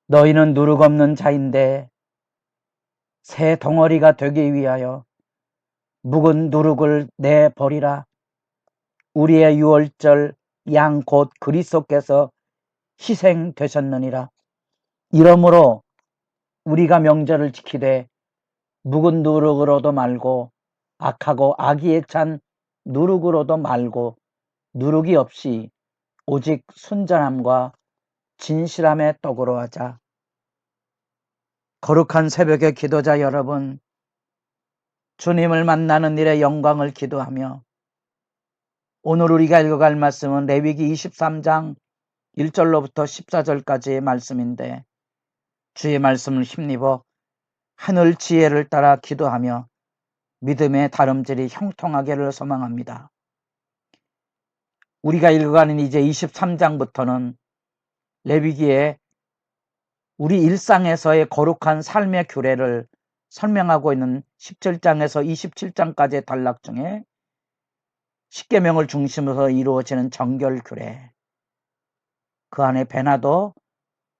너희는 누룩 없는 자인데 새 덩어리가 되기 위하여 묵은 누룩을 내버리라. 우리의 유월절 양 곧 그리스도께서 희생되셨느니라. 이러므로 우리가 명절을 지키되 묵은 누룩으로도 말고 악하고 악의에 찬 누룩으로도 말고 누룩이 없이 오직 순전함과 진실함의 떡으로 하자. 거룩한 새벽의 기도자 여러분, 주님을 만나는 일의 영광을 기도하며 오늘 우리가 읽어갈 말씀은 레위기 23장 1절로부터 14절까지의 말씀인데 주의 말씀을 힘입어 하늘 지혜를 따라 기도하며 믿음의 다름질이 형통하기를 소망합니다. 우리가 읽어가는 이제 23장부터는 레위기의 우리 일상에서의 거룩한 삶의 규례를 설명하고 있는 17장에서 27장까지의 단락 중에 십계명을 중심으로 이루어지는 정결 규례, 그 안에 배나도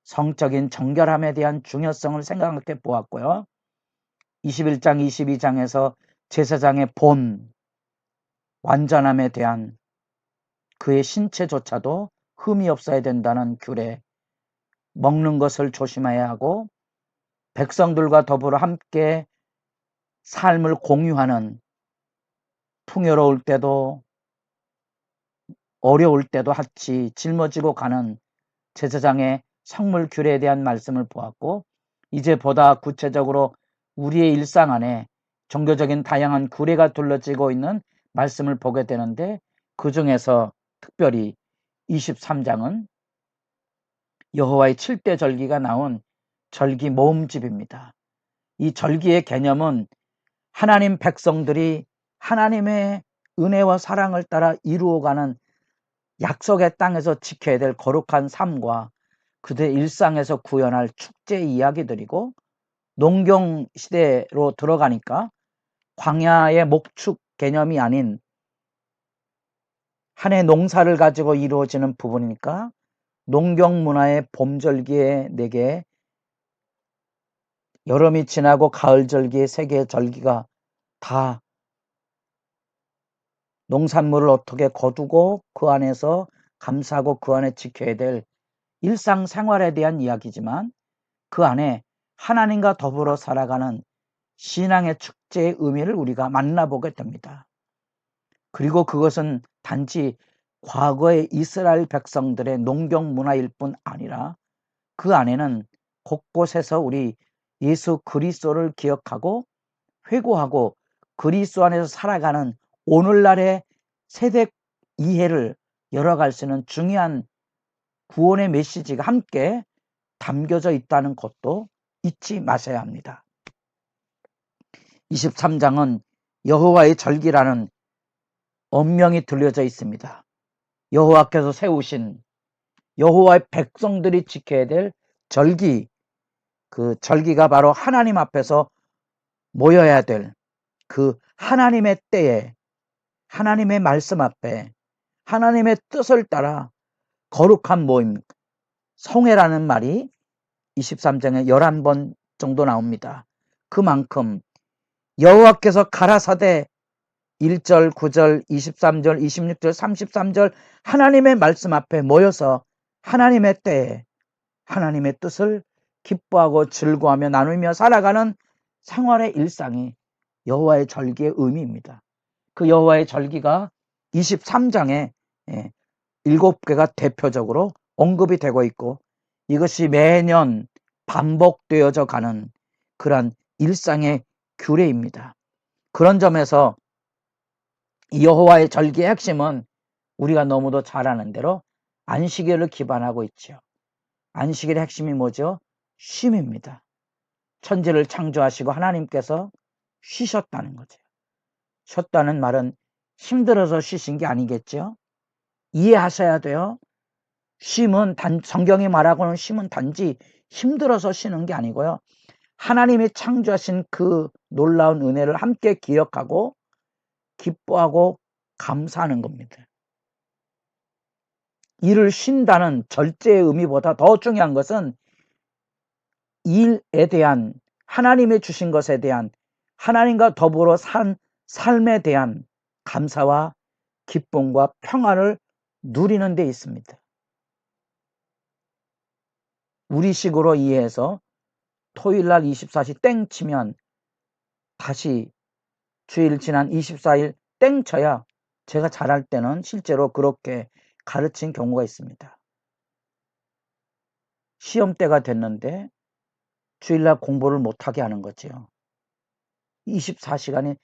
성적인 정결함에 대한 중요성을 생각해 보았고요. 21장, 22장에서 제사장의 본, 완전함에 대한 그의 신체조차도 흠이 없어야 된다는 규례, 먹는 것을 조심해야 하고 백성들과 더불어 함께 삶을 공유하는 풍요로울 때도 어려울 때도 같이 짊어지고 가는 제사장의 성물 규례에 대한 말씀을 보았고 이제 보다 구체적으로 우리의 일상 안에 종교적인 다양한 규례가 둘러지고 있는 말씀을 보게 되는데 그 중에서 특별히 23장은 여호와의 7대 절기가 나온 절기 모음집입니다. 이 절기의 개념은 하나님 백성들이 하나님의 은혜와 사랑을 따라 이루어가는 약속의 땅에서 지켜야 될 거룩한 삶과 그들의 일상에서 구현할 축제 이야기들이고 농경 시대로 들어가니까 광야의 목축 개념이 아닌 한 해 농사를 가지고 이루어지는 부분이니까 농경 문화의 봄절기의 4개, 여름이 지나고 가을절기의 3개의 절기가 다 농산물을 어떻게 거두고 그 안에서 감사하고 그 안에 지켜야 될 일상생활에 대한 이야기지만 그 안에 하나님과 더불어 살아가는 신앙의 축제의 의미를 우리가 만나보게 됩니다. 그리고 그것은 단지 과거의 이스라엘 백성들의 농경 문화일 뿐 아니라 그 안에는 곳곳에서 우리 예수 그리스도를 기억하고 회고하고 그리스도 안에서 살아가는 오늘날의 세대 이해를 열어갈 수 있는 중요한 구원의 메시지가 함께 담겨져 있다는 것도 잊지 마셔야 합니다. 23장은 여호와의 절기라는 언명이 들려져 있습니다. 여호와께서 세우신 여호와의 백성들이 지켜야 될 절기, 그 절기가 바로 하나님 앞에서 모여야 될 그 하나님의 때에 하나님의 말씀 앞에 하나님의 뜻을 따라 거룩한 모임, 성회라는 말이 23장에 11번 정도 나옵니다. 그만큼 여호와께서 가라사대 1절, 9절, 23절, 26절, 33절 하나님의 말씀 앞에 모여서 하나님의 때에 하나님의 뜻을 기뻐하고 즐거워하며 나누며 살아가는 생활의 일상이 여호와의 절기의 의미입니다. 그 여호와의 절기가 23장에 7개가 대표적으로 언급이 되고 있고 이것이 매년 반복되어져 가는 그런 일상의 규례입니다. 그런 점에서 여호와의 절기의 핵심은 우리가 너무도 잘 아는 대로 안식일을 기반하고 있죠. 안식일의 핵심이 뭐죠? 쉼입니다. 천지를 창조하시고 하나님께서 쉬셨다는 거죠. 쉬었다는 말은 힘들어서 쉬신 게 아니겠죠. 이해하셔야 돼요. 쉼은 성경이 말하고는 쉼은 단지 힘들어서 쉬는 게 아니고요. 하나님이 창조하신 그 놀라운 은혜를 함께 기억하고 기뻐하고 감사하는 겁니다. 이를 쉰다는 절제의 의미보다 더 중요한 것은 일에 대한, 하나님이 주신 것에 대한, 하나님과 더불어 산 삶에 대한 감사와 기쁨과 평안을 누리는 데 있습니다. 우리식으로 이해해서 토요일날 24시 땡 치면 다시 주일 지난 24일 땡 쳐야, 제가 잘할 때는 실제로 그렇게 가르친 경우가 있습니다. 시험 때가 됐는데 주일날 공부를 못하게 하는 거죠. 24시간이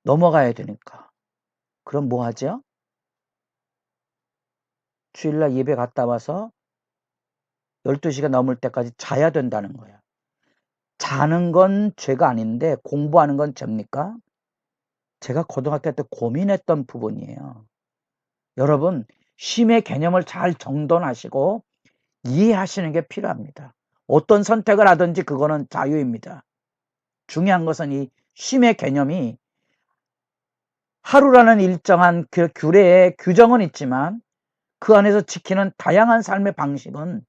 넘어가야 되니까. 그럼 뭐 하죠? 주일날 예배 갔다 와서 12시가 넘을 때까지 자야 된다는 거야. 자는 건 죄가 아닌데 공부하는 건 죄입니까? 제가 고등학교 때 고민했던 부분이에요. 여러분, 쉼의 개념을 잘 정돈하시고 이해하시는 게 필요합니다. 어떤 선택을 하든지 그거는 자유입니다. 중요한 것은 이 쉼의 개념이 하루라는 일정한 그 규례의 규정은 있지만 그 안에서 지키는 다양한 삶의 방식은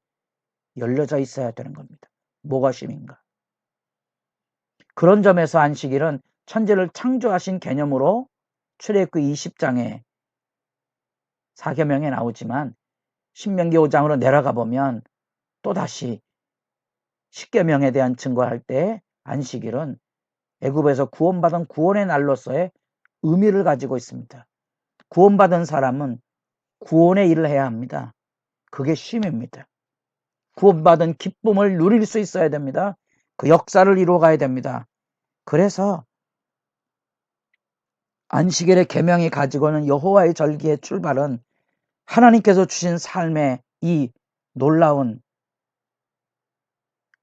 열려져 있어야 되는 겁니다. 뭐가 쉼인가? 그런 점에서 안식일은 천지를 창조하신 개념으로 출애굽기 20장에 사계명에 나오지만 신명기 5장으로 내려가 보면 또다시 십계명에 대한 증거할 때 안식일은 애굽에서 구원받은 구원의 날로서의 의미를 가지고 있습니다. 구원받은 사람은 구원의 일을 해야 합니다. 그게 쉼입니다. 구원받은 기쁨을 누릴 수 있어야 됩니다. 그 역사를 이루어가야 됩니다. 그래서 안식일의 계명이 가지고는 여호와의 절기의 출발은 하나님께서 주신 삶의 이 놀라운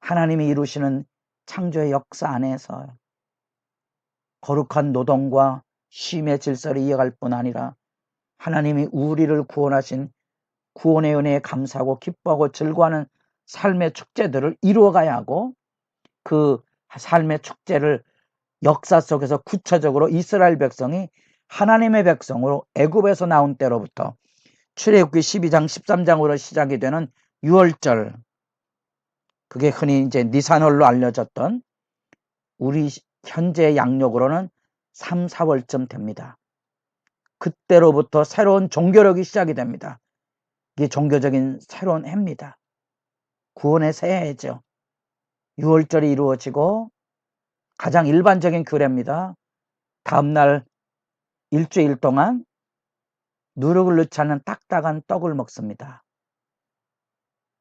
하나님이 이루시는 창조의 역사 안에서 거룩한 노동과 쉼의 질서를 이어갈 뿐 아니라 하나님이 우리를 구원하신 구원의 은혜에 감사하고 기뻐하고 즐거워하는 삶의 축제들을 이루어가야 하고, 그 삶의 축제를 역사 속에서 구체적으로 이스라엘 백성이 하나님의 백성으로 애굽에서 나온 때로부터 출애굽기 12장 13장으로 시작이 되는 유월절, 그게 흔히 이제 니산월로 알려졌던, 우리 현재 양력으로는 3, 4월쯤 됩니다. 그때로부터 새로운 종교력이 시작이 됩니다. 이게 종교적인 새로운 해입니다. 구원의 새해죠. 6월절이 이루어지고 가장 일반적인 규례입니다. 다음날 일주일 동안 누룩을 넣지 않은 딱딱한 떡을 먹습니다.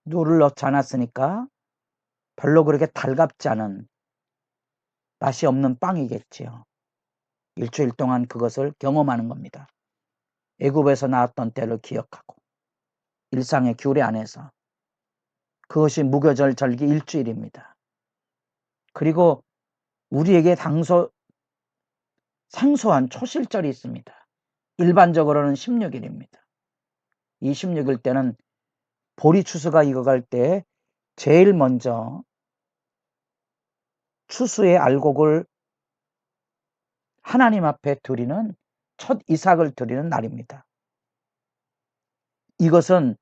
누룩을 넣지 않았으니까 별로 그렇게 달갑지 않은 맛이 없는 빵이겠지요. 일주일 동안 그것을 경험하는 겁니다. 애굽에서 나왔던 때를 기억하고 일상의 규례 안에서. 그것이 무교절 절기 일주일입니다. 그리고 우리에게 생소한 초실절이 있습니다. 일반적으로는 16일입니다. 이 16일 때는 보리 추수가 익어갈 때 제일 먼저 추수의 알곡을 하나님 앞에 드리는, 첫 이삭을 드리는 날입니다. 이것은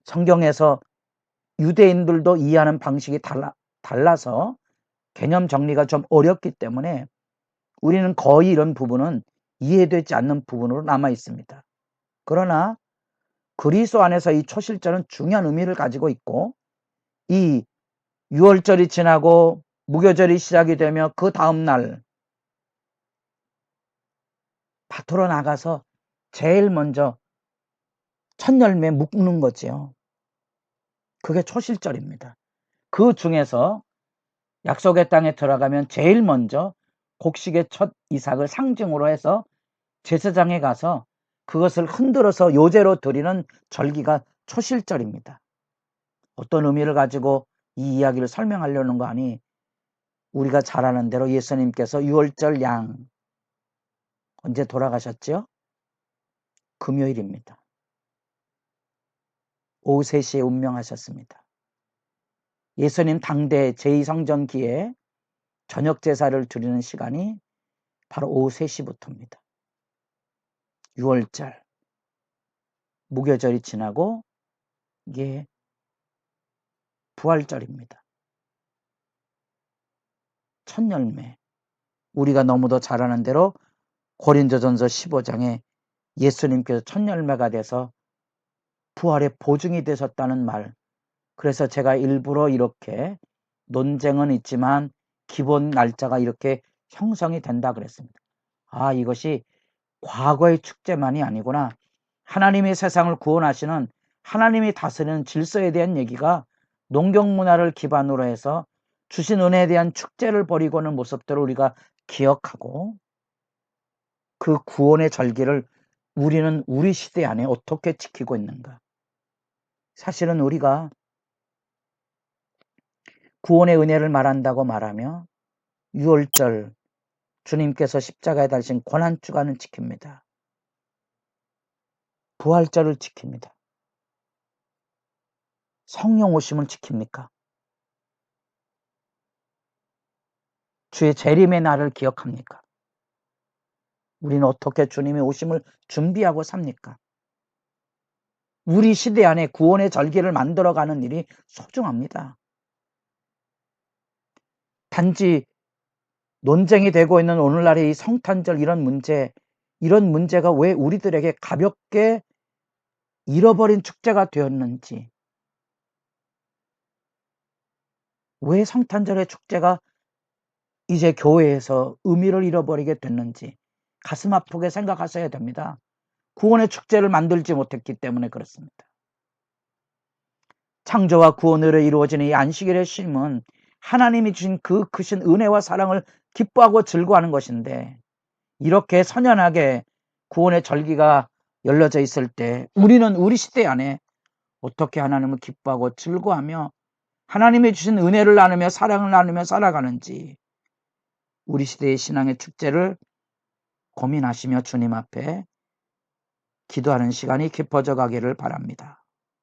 성경에서 유대인들도 이해하는 방식이 달라서 개념 정리가 좀 어렵기 때문에 우리는 거의 이런 부분은 이해되지 않는 부분으로 남아 있습니다. 그러나 그리스도 안에서 이 초실절은 중요한 의미를 가지고 있고, 이 6월절이 지나고 무교절이 시작이 되며 그 다음날 밭으로 나가서 제일 먼저 첫 열매 묶는 거지요. 그게 초실절입니다. 그 중에서 약속의 땅에 들어가면 제일 먼저 곡식의 첫 이삭을 상징으로 해서 제사장에 가서 그것을 흔들어서 요제로 드리는 절기가 초실절입니다. 어떤 의미를 가지고 이 이야기를 설명하려는 거 아니, 우리가 잘 아는 대로 예수님께서 6월절 양 언제 돌아가셨죠? 금요일입니다. 오후 3시에 운명하셨습니다. 예수님 당대 제2성전기에 저녁 제사를 드리는 시간이 바로 오후 3시부터입니다. 6월절 무교절이 지나고 이게 부활절입니다. 첫 열매. 우리가 너무도 잘 아는 대로 고린도전서 15장에 예수님께서 첫 열매가 돼서 부활의 보증이 되셨다는 말. 그래서 제가 일부러 이렇게 논쟁은 있지만 기본 날짜가 이렇게 형성이 된다 그랬습니다. 아, 이것이 과거의 축제만이 아니구나. 하나님이 세상을 구원하시는, 하나님이 다스리는 질서에 대한 얘기가 농경 문화를 기반으로 해서 주신 은혜에 대한 축제를 벌이고 하는 모습들을 우리가 기억하고, 그 구원의 절기를 우리는 우리 시대 안에 어떻게 지키고 있는가. 사실은 우리가 구원의 은혜를 말한다고 말하며 유월절, 주님께서 십자가에 달리신 고난주간은 지킵니다. 부활절을 지킵니다. 성령 오심을 지킵니까? 주의 재림의 날을 기억합니까? 우리는 어떻게 주님의 오심을 준비하고 삽니까? 우리 시대 안에 구원의 절기를 만들어가는 일이 소중합니다. 단지 논쟁이 되고 있는 오늘날의 이 성탄절 이런 문제가 왜 우리들에게 가볍게 잃어버린 축제가 되었는지, 왜 성탄절의 축제가 이제 교회에서 의미를 잃어버리게 됐는지 가슴 아프게 생각하셔야 됩니다. 구원의 축제를 만들지 못했기 때문에 그렇습니다. 창조와 구원으로 이루어지는 이 안식일의 쉼은 하나님이 주신 그 크신 은혜와 사랑을 기뻐하고 즐거워하는 것인데, 이렇게 선연하게 구원의 절기가 열려져 있을 때 우리는 우리 시대 안에 어떻게 하나님을 기뻐하고 즐거워하며 하나님이 주신 은혜를 나누며 사랑을 나누며 살아가는지, 우리 시대의 신앙의 축제를 고민하시며 주님 앞에 기도하는 시간이 깊어져 가기를 바랍니다.